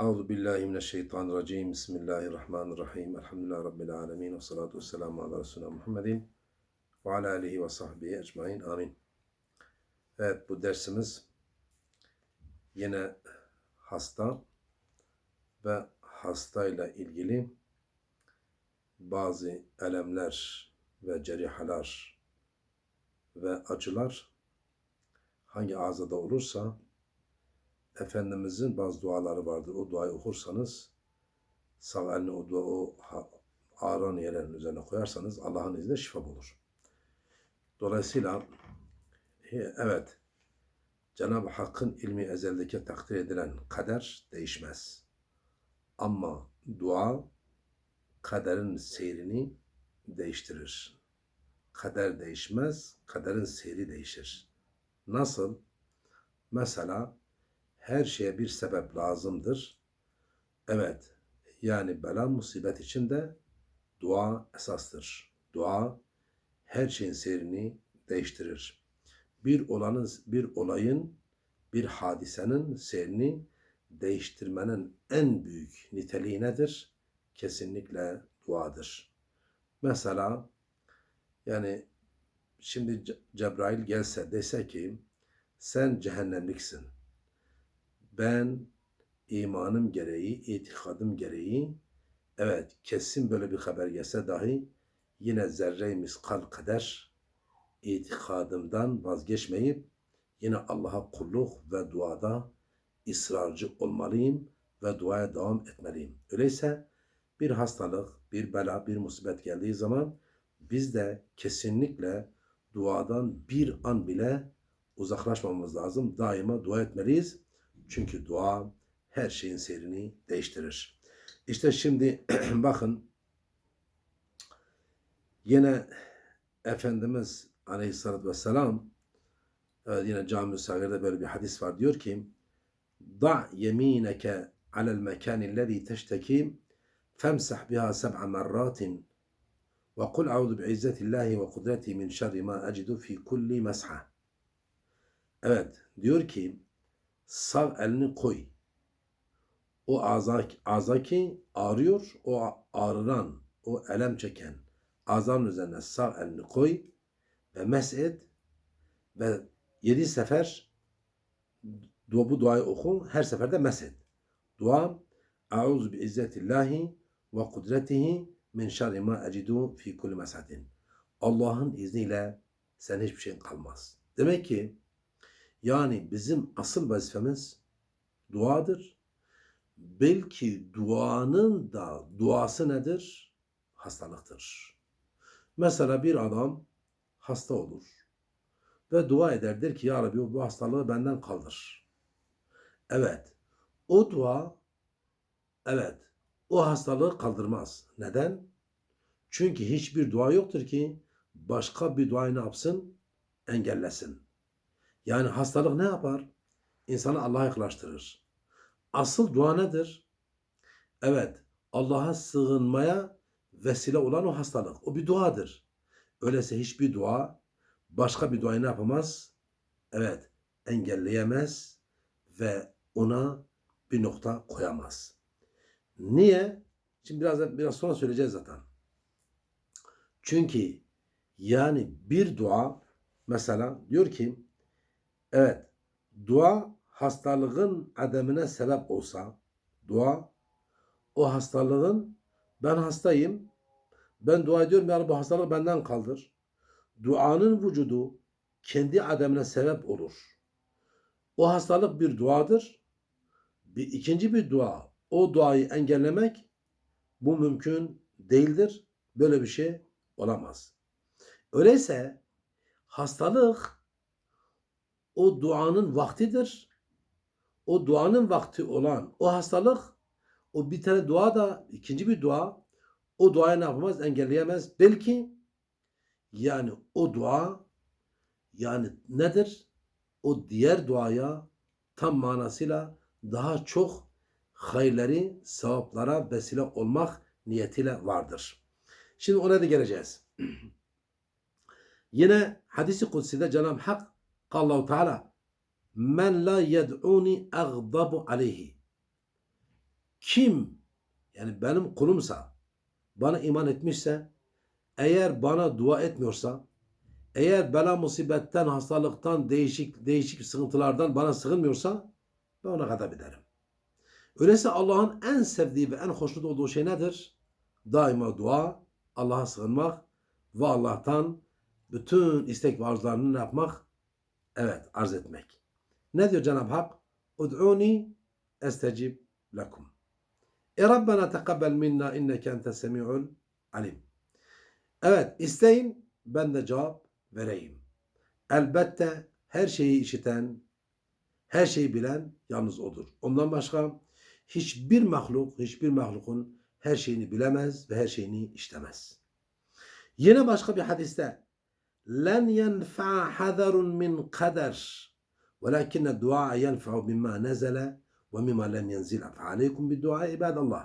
Euzu billahi mineşşeytanirracim. Bismillahirrahmanirrahim. Elhamdülillahi rabbil alamin ve salatu vesselamu ala resulina Muhammedin ve ala alihi ve sahbihi ecmaîn. Amin. Evet, bu dersimiz yine hasta ve hastayla ilgili bazı elemler ve cerihalar ve acılar hangi azada olursa Efendimizin bazı duaları vardır. O duayı okursanız sağ elini o ağrıyan yerlerin üzerine koyarsanız Allah'ın izniyle şifa bulur. Dolayısıyla evet, Cenab-ı Hakk'ın ilmi ezeldeki takdir edilen kader değişmez. Ama dua kaderin seyrini değiştirir. Kader değişmez, kaderin seyri değişir. Nasıl? Mesela her şeye bir sebep lazımdır. Evet, yani bela musibet için de dua esastır. Dua her şeyin seyrini değiştirir. Bir olayın, bir hadisenin seyrini değiştirmenin en büyük niteliği nedir? Kesinlikle duadır. Mesela yani şimdi Cebrail gelse dese ki sen cehennemliksin. Ben imanım gereği, itikadım gereği evet kesin böyle bir haber gelse dahi yine zerre-i miskal kadar itikadımdan vazgeçmeyip yine Allah'a kulluk ve duada ısrarcı olmalıyım ve duaya devam etmeliyim. Öyleyse bir hastalık, bir bela, bir musibet geldiği zaman biz de kesinlikle duadan bir an bile uzaklaşmamamız lazım. Daima dua etmeliyiz. Çünkü dua her şeyin seyrini değiştirir. İşte şimdi bakın yine Efendimiz Aleyhisselatü Vesselam yine Cami-i Sagir'de böyle bir hadis var. Diyor ki Da' yemineke alel mekanillezî teştekî femsah biha seb'a merratin ve kul a'udhu bi'izzetillahi ve kudreti min şerri ma ecidu fi kulli mesha. Evet, diyor ki sağ elini koy. O azaki ağrıyor, o ağrıran, o elem çeken azanın üzerine sağ elini koy ve mes'ed ve 7 sefer bu duayı oku. Her seferde mes'ed. Dua Euzu bi izzetillahi ve kudretihi min şerri ma ecidu fi kulli mes'atin. Allah'ın izniyle sen hiçbir şeyin kalmaz. Demek ki yani bizim asıl vazifemiz duadır. Belki duanın da duası nedir? Hastalıktır. Mesela bir adam hasta olur ve dua eder, der ki ya Rabbi bu hastalığı benden kaldır. Evet, o dua evet o hastalığı kaldırmaz. Neden? Çünkü hiçbir dua yoktur ki başka bir duayı ne yapsın? Engellesin. Yani hastalık ne yapar? İnsanı Allah'a yaklaştırır. Asıl dua nedir? Evet, Allah'a sığınmaya vesile olan o hastalık. O bir duadır. Öyleyse hiçbir dua başka bir duayı ne yapamaz? Evet, engelleyemez ve ona bir nokta koyamaz. Niye? Şimdi biraz sonra söyleyeceğiz zaten. Çünkü yani bir dua mesela diyor ki evet dua hastalığın ademine sebep olsa dua o hastalığın ben hastayım ben dua ediyorum yani bu hastalığı benden kaldır. Duanın vücudu kendi ademine sebep olur. O hastalık bir duadır. İkinci bir dua o duayı engellemek bu mümkün değildir. Böyle bir şey olamaz. Öyleyse hastalık o duanın vaktidir. O duanın vakti olan o hastalık o bir tane dua da ikinci bir dua o duayı ne yapamaz? Engelleyemez. Belki yani o dua yani nedir? O diğer duaya tam manasıyla daha çok hayırları, sevaplara vesile olmak niyetiyle vardır. Şimdi ona da geleceğiz. Yine hadisi kutsi'de Cenab-ı Hak Allah-u Teala men la yed'uni agdabu aleyhi. kim yani benim kulumsa, bana iman etmişse, eğer bana dua etmiyorsa, eğer bela musibetten, hastalıktan, değişik sıkıntılardan bana sığınmıyorsa ben ona gazap ederim. Öyleyse Allah'ın en sevdiği ve en hoşnut olduğu şey nedir? Daima dua, Allah'a sığınmak ve Allah'tan bütün istek ve arzularını ne yapmak? Evet, arz etmek. Ne diyor Cenab-ı Hak? Ud'uni estecib lekum. Rabbena teqabbel minna inneke entes semi'ul alim. Evet, isteyin, ben de cevap vereyim. Elbette her şeyi işiten, her şeyi bilen yalnız O'dur. Ondan başka hiçbir mahlukun her şeyini bilemez ve her şeyini işlemez. Yine başka bir hadiste لَنْ يَنْفَعَ حَذَرٌ مِنْ قَدَرٍ وَلَكِنَّ الدُّعَاءَ يَنْفَعُ مِمَّا نَزَلَ وَمِمَّا لَمْ يَنْزِلْ فَعَلَيْكُمْ بِالدُّعَاءِ عِبَادَ اللّٰهِ.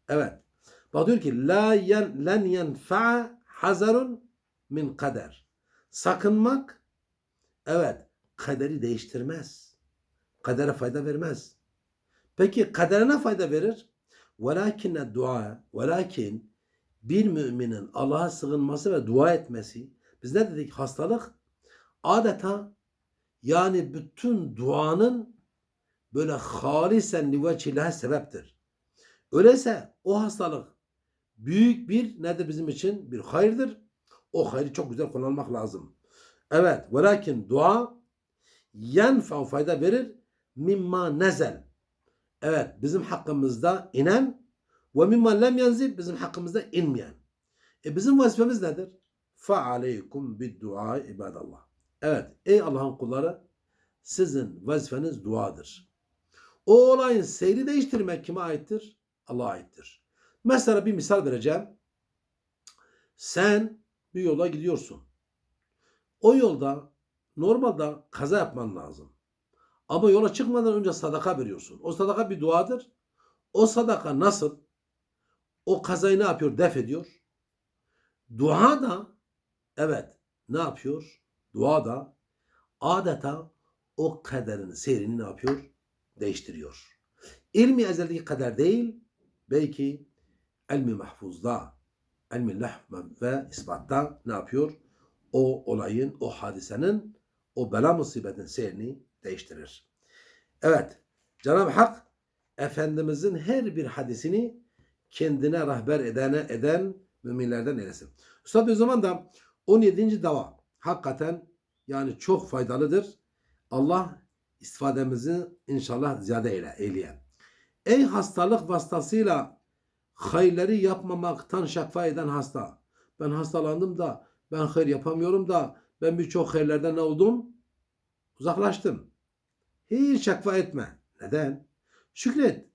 Evet. Bak diyor ki لَنْ يَنْفَعَ حَذَرٌ مِنْ قَدَرٍ. Sakınmak, evet, kaderi değiştirmez. Kadere fayda vermez. Peki kaderine fayda verir? وَلَكِنَّ الدُّعَاء. Velakin bir müminin Allah'a sığınması ve dua etmesi, biz ne dedik? Hastalık adeta yani bütün duanın böyle halisen liveçillahi sebeptir. Öyleyse o hastalık büyük bir nedir bizim için? Bir hayırdır. O hayrı çok güzel kullanmak lazım. Evet. Velakin dua yenfa fayda verir mimma nezel. Evet. Bizim hakkımızda inen ve mimma lem yenzil bizim hakkımızda inmeyen. Bizim vazifemiz nedir? فَعَلَيْكُمْ بِالدُّعَاءِ ibadallah. Evet, ey Allah'ın kulları, sizin vazifeniz duadır. O olayın seyri değiştirmek kime aittir? Allah'a aittir. Mesela bir misal vereceğim. Sen bir yola gidiyorsun. O yolda normalde kaza yapman lazım. Ama yola çıkmadan önce sadaka veriyorsun. O sadaka bir duadır. O sadaka nasıl? O kazayı ne yapıyor? Def ediyor. Dua da evet ne yapıyor? Dua da adeta o kaderin seyrini ne yapıyor? Değiştiriyor. İlmi ezeldeki kader değil, belki ilmi mahfuzda, ilmi lehv ve ispatta ne yapıyor? O olayın, o hadisenin, o bela musibetin seyrini değiştirir. Evet, Cenab-ı Hak Efendimizin her bir hadisini kendine rehber eden müminlerden eylesin. Üstad o zaman da 17. dava hakikaten yani çok faydalıdır. Allah istifademizi inşallah ziyade eyleye. Ey hastalık vasıtasıyla hayırları yapmamaktan şakva eden hasta. Ben hastalandım da ben hayır yapamıyorum da ben birçok hayırlerden ne oldum? Uzaklaştım. Hiç şakva etme. Neden? Şükret.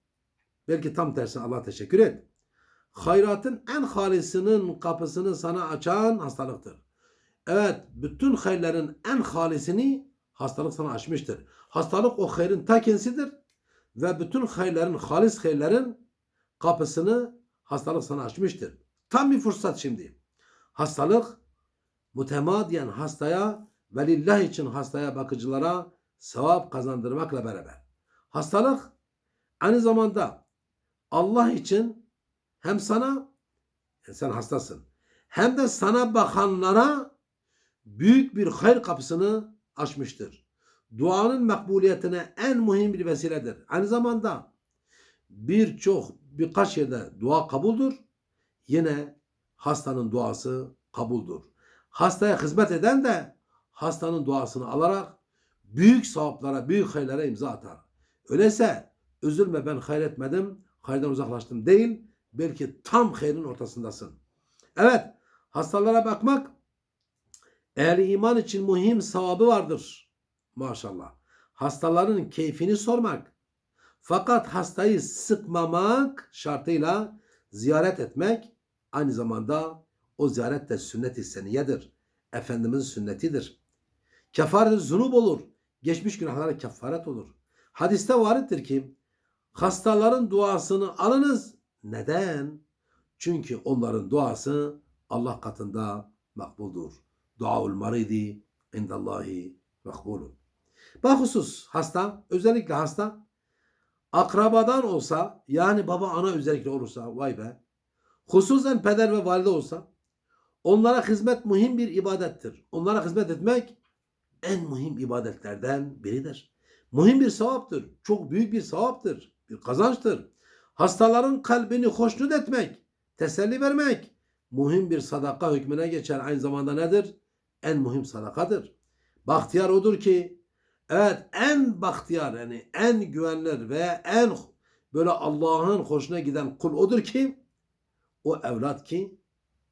Belki tam tersine Allah'a teşekkür et. Hayratın en halisinin kapısını sana açan hastalıktır. Evet, bütün hayırların en halisini hastalık sana açmıştır. Hastalık o hayrın ta kendisidir ve bütün hayırların, halis hayırların kapısını hastalık sana açmıştır. Tam bir fırsat şimdi. Hastalık mütemadiyen hastaya ve lillah için hastaya bakıcılara sevap kazandırmakla beraber. Hastalık aynı zamanda Allah için hem sana sen hastasın hem de sana bakanlara büyük bir hayır kapısını açmıştır. Duanın makbuliyetine en mühim bir vesiledir. Aynı zamanda birkaç yerde dua kabuldür. Yine hastanın duası kabuldür. Hastaya hizmet eden de hastanın duasını alarak büyük sevaplara, büyük hayırlara imza atar. Öyleyse üzülme ben hayır etmedim, hayırdan uzaklaştım değil, belki tam hayrın ortasındasın. Evet, hastalara bakmak ehli iman için mühim sevabı vardır. Maşallah. Hastaların keyfini sormak. Fakat hastayı sıkmamak şartıyla ziyaret etmek aynı zamanda o ziyaret de sünnet-i seniyedir. Efendimizin sünnetidir. Kefaret-i zunub olur. Geçmiş günahlara kefaret olur. Hadiste varittir ki hastaların duasını alınız. Neden? Çünkü onların duası Allah katında makbuldur. Duaul maridi indallahi makbulun. Bahusus hasta, özellikle hasta Akrabadan olsa, yani baba ana özellikle olursa, vay be. Hususen peder ve valide olsa, onlara hizmet mühim bir ibadettir. Onlara hizmet etmek en mühim ibadetlerden biridir. Mühim bir sevaptır. Çok büyük bir sevaptır. Bir kazançtır. Hastaların kalbini hoşnut etmek, teselli vermek mühim bir sadaka hükmüne geçer. Aynı zamanda nedir? En mühim sadakadır. Bahtiyar odur ki, evet, en bahtiyar, yani en güvenilir ve en böyle Allah'ın hoşuna giden kul odur ki, o evlat ki,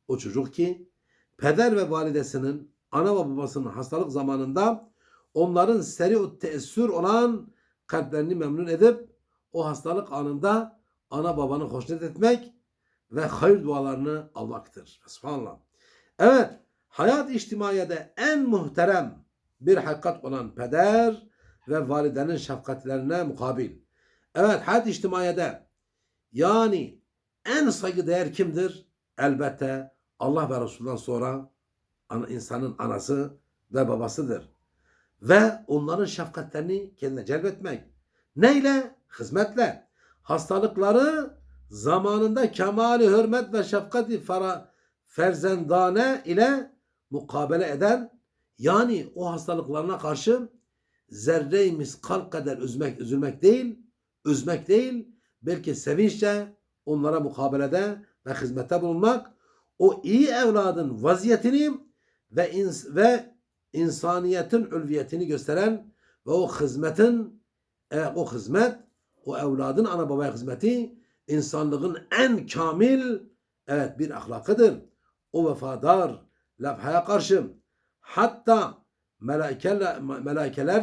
o çocuk ki peder ve validesinin, ana ve babasının hastalık zamanında onların seri teessür olan kalplerini memnun edip o hastalık anında ana babanı hoşnut etmek ve hayır dualarını almaktır. Subhanallah. Evet, hayat içtimaiyede en muhterem bir hakikat olan peder ve validenin şefkatlerine mukabil. Evet, hayat içtimaiyede yani en saygıdeğer kimdir? Elbette Allah ve Resulü'nden sonra insanın anası ve babasıdır. Ve onların şefkatlerini kendine celbetmek. Neyle? Hizmetle. Hastalıkları zamanında kemali hürmet ve şefkati ferzendane ile mukabele eden, yani o hastalıklarına karşı zerre-i miskal kadar üzülmek değil, belki sevinçle onlara mukabelede ve hizmette bulunmak, o iyi evladın vaziyetini ve insaniyetin ülviyetini gösteren ve o hizmet, o evladın ana babaya hizmeti insanlığın en kamil, evet, bir ahlakıdır. O vefadar levhaya karşı hatta melekler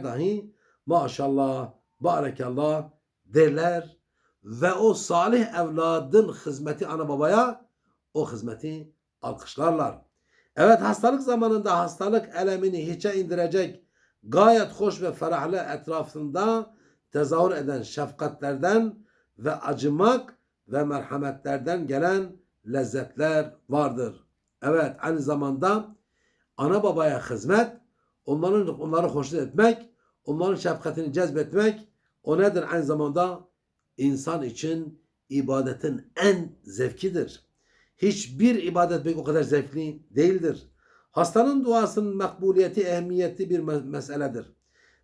dahi maşallah, barekallah derler ve o salih evladın hizmeti ana babaya, o hizmeti alkışlarlar. Evet, hastalık zamanında hastalık elemini hiçe indirecek gayet hoş ve ferahlı etrafında tezahür eden şefkatlerden ve acımak ve merhametlerden gelen lezzetler vardır. Evet, aynı zamanda ana babaya hizmet, onları hoşnut etmek, onların şefkatini cezbetmek, o nedir? Aynı zamanda insan için ibadetin en zevkidir. Hiçbir ibadet o kadar zevkli değildir. Hastanın duasının makbuliyeti ehemmiyetli bir meseledir.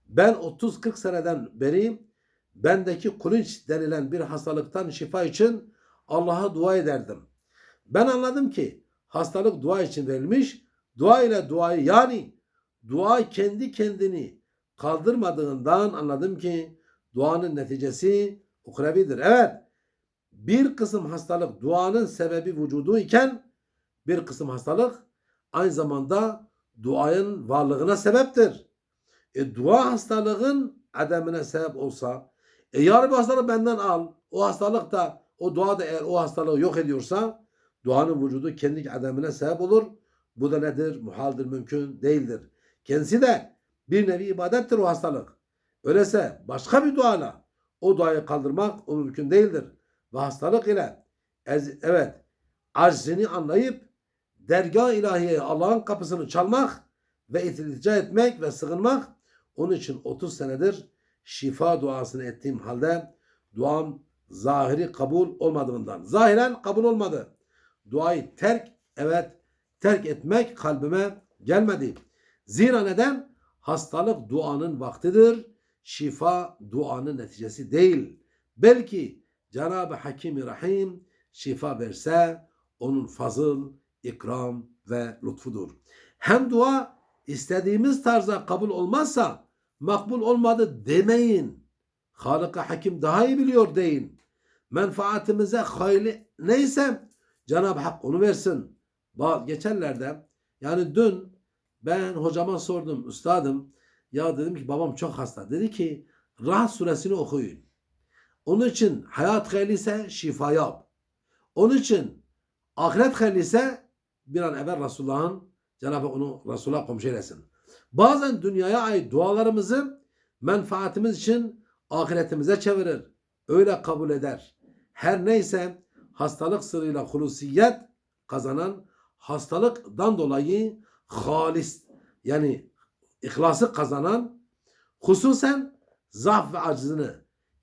Ben 30-40 seneden beri bendeki kulunç denilen bir hastalıktan şifa için Allah'a dua ederdim. Ben anladım ki hastalık dua için verilmiş, dua ile duayı, yani dua kendi kendini kaldırmadığından anladım ki duanın neticesi ukrevidir. Evet, bir kısım hastalık duanın sebebi vücudu iken bir kısım hastalık aynı zamanda duanın varlığına sebeptir. Dua hastalığın ademine sebep olsa, ya Rabbi hastalığı benden al, o hastalık da, o dua da eğer o hastalığı yok ediyorsa, duanın vücudu kendi ademine sebep olur. Bu da nedir? Muhaldir, mümkün değildir. Kendisi de bir nevi ibadettir o hastalık. Öyleyse başka bir duayla o duayı kaldırmak o mümkün değildir. Ve hastalık ile evet, aczini anlayıp dergah ilahiyeye Allah'ın kapısını çalmak ve iltica etmek ve sığınmak, onun için 30 senedir şifa duasını ettiğim halde duam zahiri kabul olmadığından, zahiren kabul olmadı. Duayı terk etmek kalbime gelmedi. Zira neden? Hastalık duanın vaktidir. Şifa duanın neticesi değil. Belki Cenab-ı Hakim-i Rahim şifa verse onun fazıl, ikram ve lütfudur. Hem dua istediğimiz tarzda kabul olmazsa makbul olmadı demeyin. Halık-ı Hakim daha iyi biliyor deyin. Menfaatimize hayli neyse Cenab-ı Hak onu versin. Geçenlerde, yani dün ben hocama sordum, üstadım, ya dedim ki babam çok hasta. Dedi ki Rahat suresini okuyun. Onun için hayat hayrıysa şifa yap. Onun için ahiret hayrıysa bir an evvel Cenab-ı Hak onu Resulullah'a komşu eylesin. Bazen dünyaya ait dualarımızı menfaatimiz için ahiretimize çevirir. Öyle kabul eder. Her neyse hastalık sırrıyla hulusiyet kazanan, hastalıktan dolayı halis, yani ihlası kazanan, hususen zaaf ve acizini,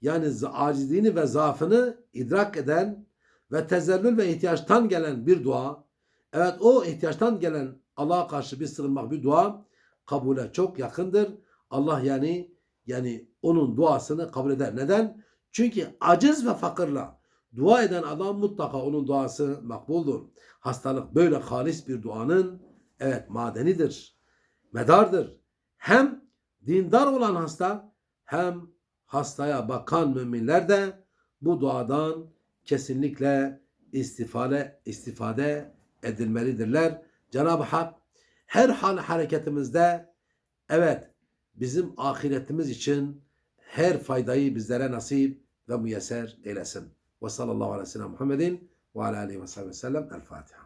yani acizliğini ve zaafını idrak eden ve tezellül ve ihtiyaçtan gelen bir dua, evet o ihtiyaçtan gelen Allah'a karşı bir sığınmak bir dua kabule çok yakındır. Allah yani onun duasını kabul eder. Neden? Çünkü aciz ve fakirle dua eden adam mutlaka onun duası makbuldur. Hastalık böyle halis bir duanın evet madenidir, medardır. Hem dindar olan hasta hem hastaya bakan müminler de bu duadan kesinlikle istifade edilmelidirler. Cenab-ı Hak her hal hareketimizde evet bizim ahiretimiz için her faydayı bizlere nasip ve müyesser eylesin. Ve sallallahu aleyhi ve sellem Muhammedin ve ala aleyhi ve sellem. El Fatiha.